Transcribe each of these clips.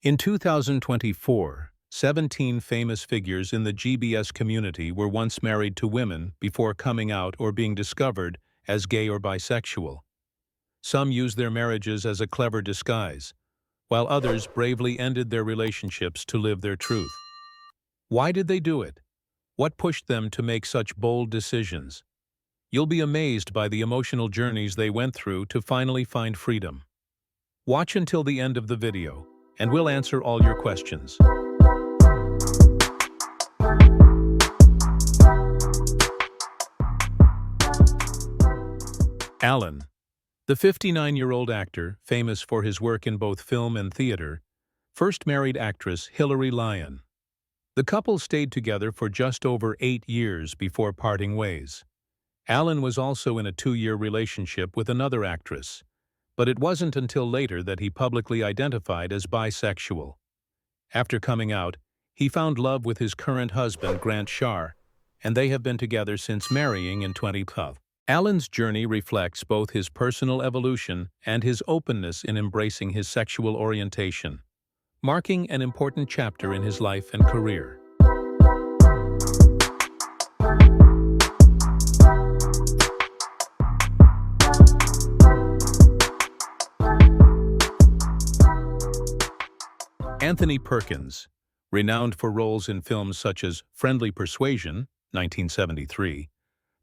In 2024, 17 famous figures in the GBS community were once married to women before coming out or being discovered as gay or bisexual. Some used their marriages as a clever disguise, while others bravely ended their relationships to live their truth. Why did they do it? What pushed them to make such bold decisions? You'll be amazed by the emotional journeys they went through to finally find freedom. Watch until the end of the video, and we'll answer all your questions. Allan, the 59-year-old actor, famous for his work in both film and theater, first married actress Hilary Lyon. The couple stayed together for just over 8 years before parting ways. Allan was also in a 2-year relationship with another actress, but it wasn't until later that he publicly identified as bisexual. After coming out, he found love with his current husband, Grant Shar, and they have been together since marrying in 2012. Allan's journey reflects both his personal evolution and his openness in embracing his sexual orientation, marking an important chapter in his life and career. Anthony Perkins, renowned for roles in films such as Friendly Persuasion, 1973,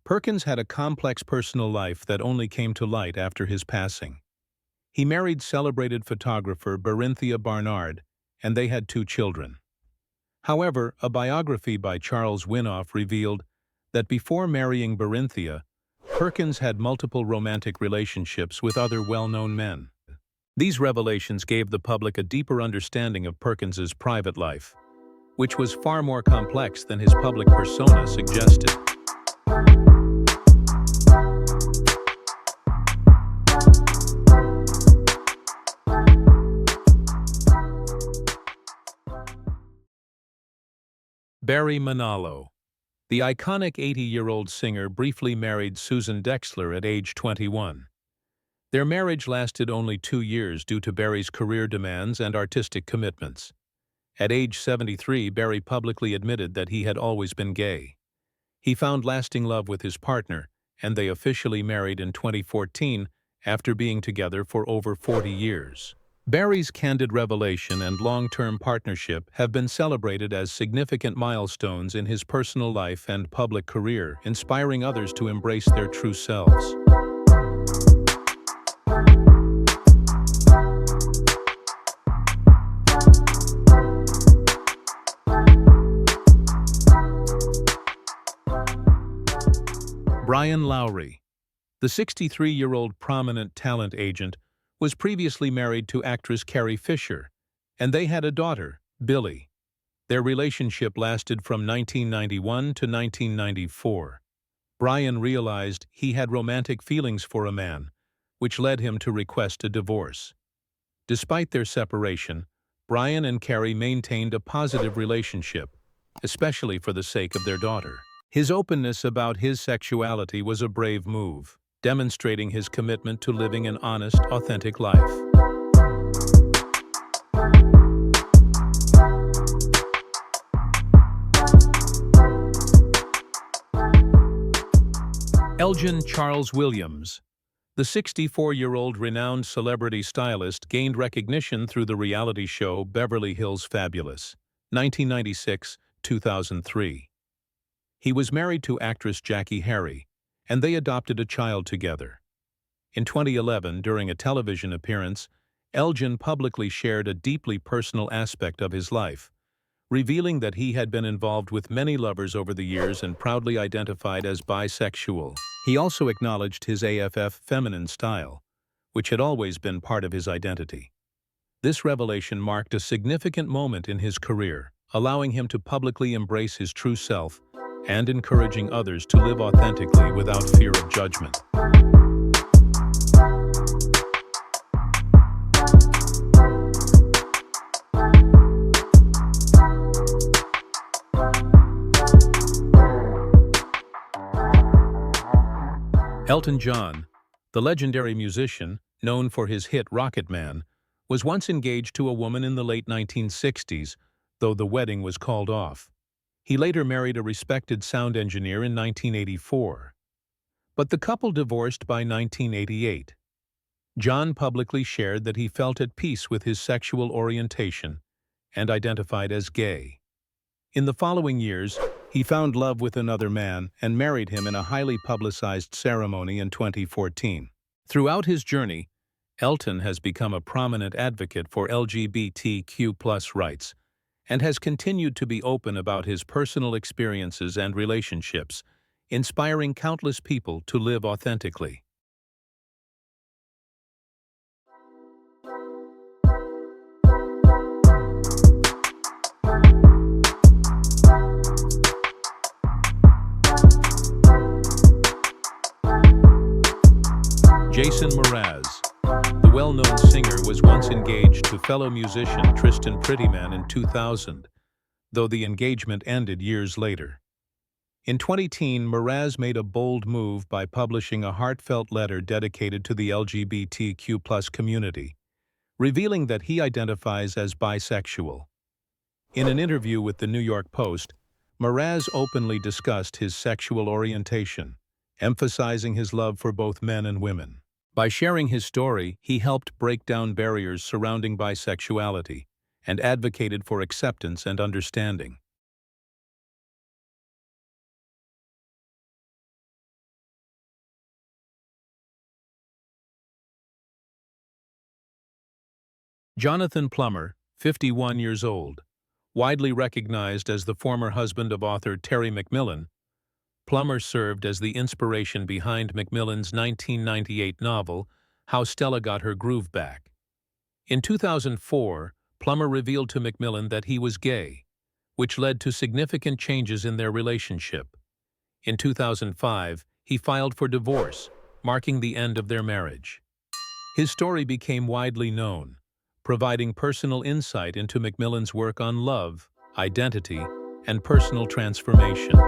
Perkins had a complex personal life that only came to light after his passing. He married celebrated photographer Berinthia Barnard, and they had 2 children. However, a biography by Charles Winoff revealed that before marrying Berinthia, Perkins had multiple romantic relationships with other well-known men. These revelations gave the public a deeper understanding of Perkins's private life, which was far more complex than his public persona suggested. Barry Manilow. The iconic 80-year-old singer briefly married Susan Dexler at age 21. Their marriage lasted only 2 years due to Barry's career demands and artistic commitments. At age 73, Barry publicly admitted that he had always been gay. He found lasting love with his partner, and they officially married in 2014 after being together for over 40 years. Barry's candid revelation and long-term partnership have been celebrated as significant milestones in his personal life and public career, inspiring others to embrace their true selves. Brian Lowry. The 63-year-old prominent talent agent was previously married to actress Carrie Fisher, and they had a daughter, Billy. Their relationship lasted from 1991 to 1994. Brian realized he had romantic feelings for a man, which led him to request a divorce. Despite their separation, Brian and Carrie maintained a positive relationship, especially for the sake of their daughter. His openness about his sexuality was a brave move, demonstrating his commitment to living an honest, authentic life. Elgen Charles Williams. The 64-year-old renowned celebrity stylist gained recognition through the reality show Beverly Hills Fabulous, 1996-2003. He was married to actress Jackie Harry, and they adopted a child together. In 2011, during a television appearance, Elgen publicly shared a deeply personal aspect of his life, revealing that he had been involved with many lovers over the years and proudly identified as bisexual. He also acknowledged his AFF feminine style, which had always been part of his identity. This revelation marked a significant moment in his career, allowing him to publicly embrace his true self and encouraging others to live authentically without fear of judgment. Elton John, the legendary musician, known for his hit Rocket Man, was once engaged to a woman in the late 1960s, though the wedding was called off. He later married a respected sound engineer in 1984. But the couple divorced by 1988. John publicly shared that he felt at peace with his sexual orientation and identified as gay. In the following years, he found love with another man and married him in a highly publicized ceremony in 2014. Throughout his journey, Elton has become a prominent advocate for LGBTQ+ rights and has continued to be open about his personal experiences and relationships, inspiring countless people to live authentically. Jason Mraz, the well-known singer, was once engaged to fellow musician Tristan Prettyman in 2000, though the engagement ended years later. In 2010, Mraz made a bold move by publishing a heartfelt letter dedicated to the LGBTQ+ community, revealing that he identifies as bisexual. In an interview with the New York Post, Mraz openly discussed his sexual orientation, emphasizing his love for both men and women. By sharing his story, he helped break down barriers surrounding bisexuality and advocated for acceptance and understanding. Jonathan Plummer, 51 years old, widely recognized as the former husband of author Terry McMillan, Plummer served as the inspiration behind Macmillan's 1998 novel, How Stella Got Her Groove Back. In 2004, Plummer revealed to Macmillan that he was gay, which led to significant changes in their relationship. In 2005, he filed for divorce, marking the end of their marriage. His story became widely known, providing personal insight into Macmillan's work on love, identity, and personal transformation.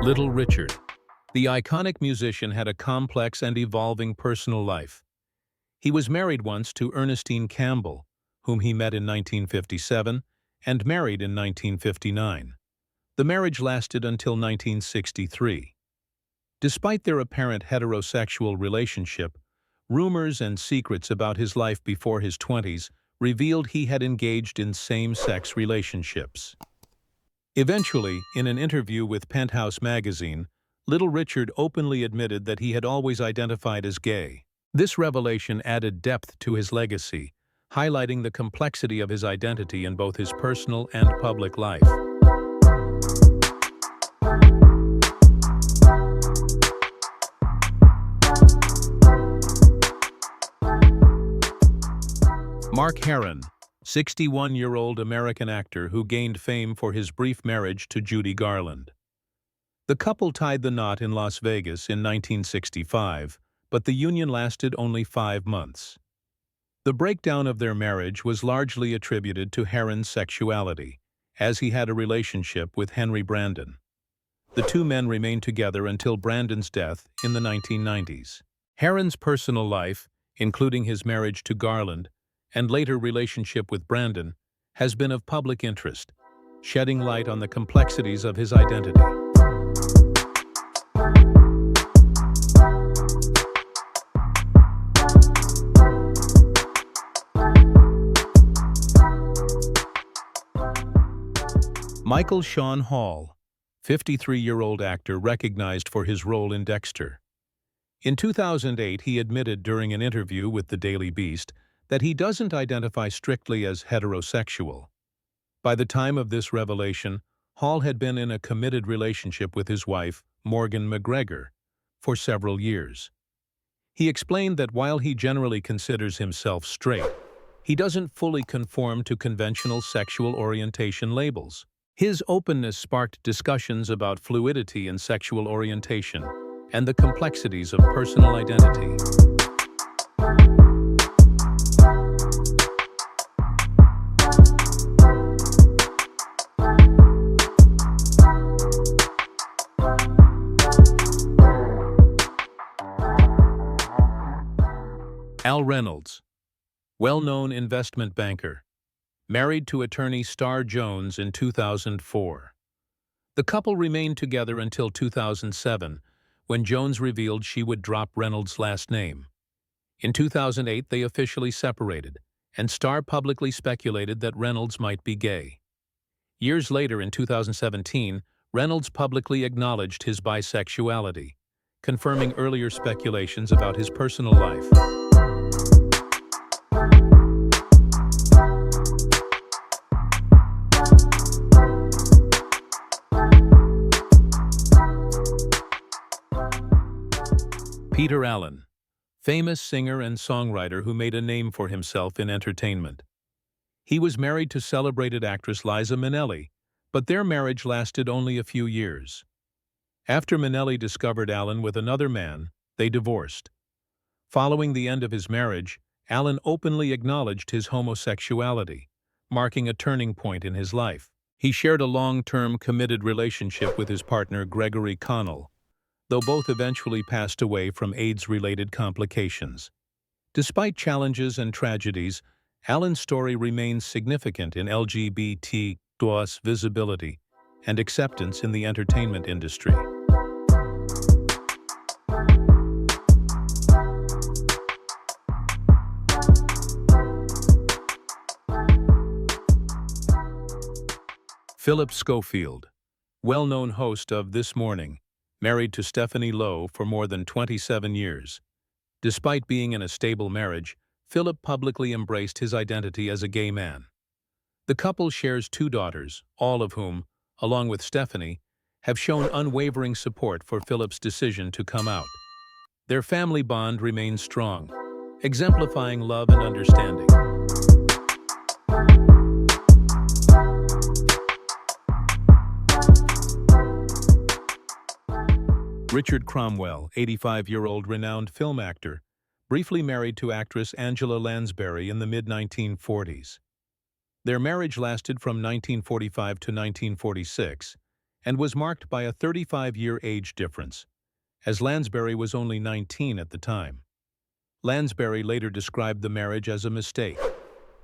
Little Richard. The iconic musician had a complex and evolving personal life. He was married once to Ernestine Campbell, whom he met in 1957, and married in 1959. The marriage lasted until 1963. Despite their apparent heterosexual relationship, rumors and secrets about his life before his 20s revealed he had engaged in same-sex relationships. Eventually, in an interview with Penthouse magazine, Little Richard openly admitted that he had always identified as gay. This revelation added depth to his legacy, highlighting the complexity of his identity in both his personal and public life. Mark Herron, 61-year-old American actor who gained fame for his brief marriage to Judy Garland. The couple tied the knot in Las Vegas in 1965, but the union lasted only 5 months. The breakdown of their marriage was largely attributed to Herron's sexuality, as he had a relationship with Henry Brandon. The two men remained together until Brandon's death in the 1990s. Herron's personal life, including his marriage to Garland, and later relationship with Brandon, has been of public interest, shedding light on the complexities of his identity. Michael Sean Hall, 53-year-old actor recognized for his role in Dexter. In 2008, he admitted during an interview with the Daily Beast that he doesn't identify strictly as heterosexual. By the time of this revelation, Hall had been in a committed relationship with his wife, Morgan McGregor, for several years. He explained that while he generally considers himself straight, he doesn't fully conform to conventional sexual orientation labels. His openness sparked discussions about fluidity in sexual orientation and the complexities of personal identity. Al Reynolds, well-known investment banker, married to attorney Star Jones in 2004. The couple remained together until 2007, when Jones revealed she would drop Reynolds' last name. In 2008, they officially separated, and Star publicly speculated that Reynolds might be gay. Years later, in 2017, Reynolds publicly acknowledged his bisexuality, confirming earlier speculations about his personal life. Peter Allen, famous singer and songwriter who made a name for himself in entertainment. He was married to celebrated actress Liza Minnelli, but their marriage lasted only a few years. After Minnelli discovered Allen with another man, they divorced. Following the end of his marriage, Allen openly acknowledged his homosexuality, marking a turning point in his life. He shared a long-term committed relationship with his partner Gregory Connell, though both eventually passed away from AIDS-related complications. Despite challenges and tragedies, Allen's story remains significant in LGBT+ visibility and acceptance in the entertainment industry. Philip Schofield, well-known host of This Morning, married to Stephanie Lowe for more than 27 years. Despite being in a stable marriage, Philip publicly embraced his identity as a gay man. The couple shares 2 daughters, all of whom, along with Stephanie, have shown unwavering support for Philip's decision to come out. Their family bond remains strong, exemplifying love and understanding. Richard Cromwell, 85-year-old renowned film actor, briefly married to actress Angela Lansbury in the mid-1940s. Their marriage lasted from 1945 to 1946 and was marked by a 35-year age difference, as Lansbury was only 19 at the time. Lansbury later described the marriage as a mistake,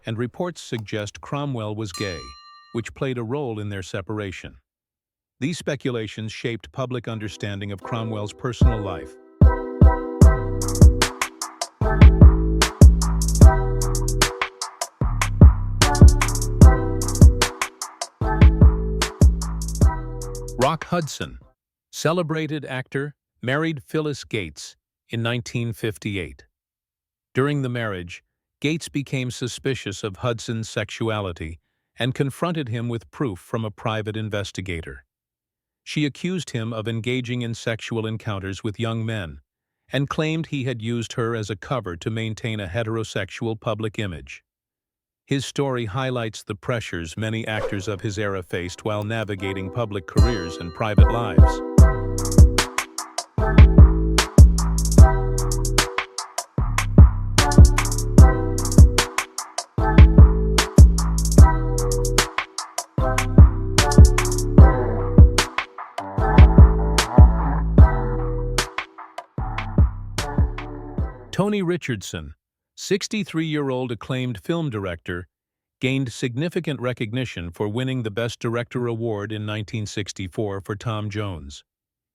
and reports suggest Cromwell was gay, which played a role in their separation. These speculations shaped public understanding of Cromwell's personal life. Rock Hudson, celebrated actor, married Phyllis Gates in 1958. During the marriage, Gates became suspicious of Hudson's sexuality and confronted him with proof from a private investigator. She accused him of engaging in sexual encounters with young men and claimed he had used her as a cover to maintain a heterosexual public image. His story highlights the pressures many actors of his era faced while navigating public careers and private lives. Tony Richardson, 63-year-old acclaimed film director, gained significant recognition for winning the Best Director award in 1964 for Tom Jones.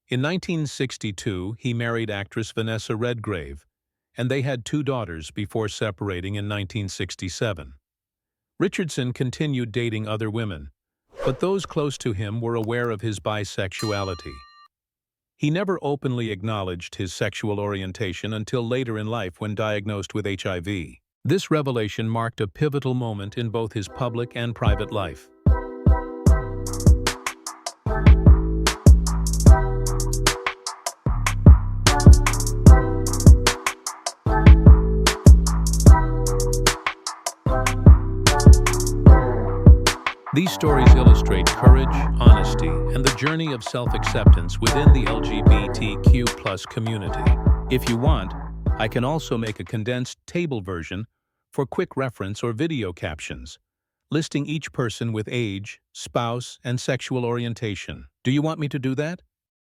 In 1962, he married actress Vanessa Redgrave, and they had 2 daughters before separating in 1967. Richardson continued dating other women, but those close to him were aware of his bisexuality. He never openly acknowledged his sexual orientation until later in life when diagnosed with HIV. This revelation marked a pivotal moment in both his public and private life. These stories illustrate courage, honesty, and the journey of self-acceptance within the LGBTQ+ community. If you want, I can also make a condensed table version for quick reference or video captions, listing each person with age, spouse, and sexual orientation. Do you want me to do that?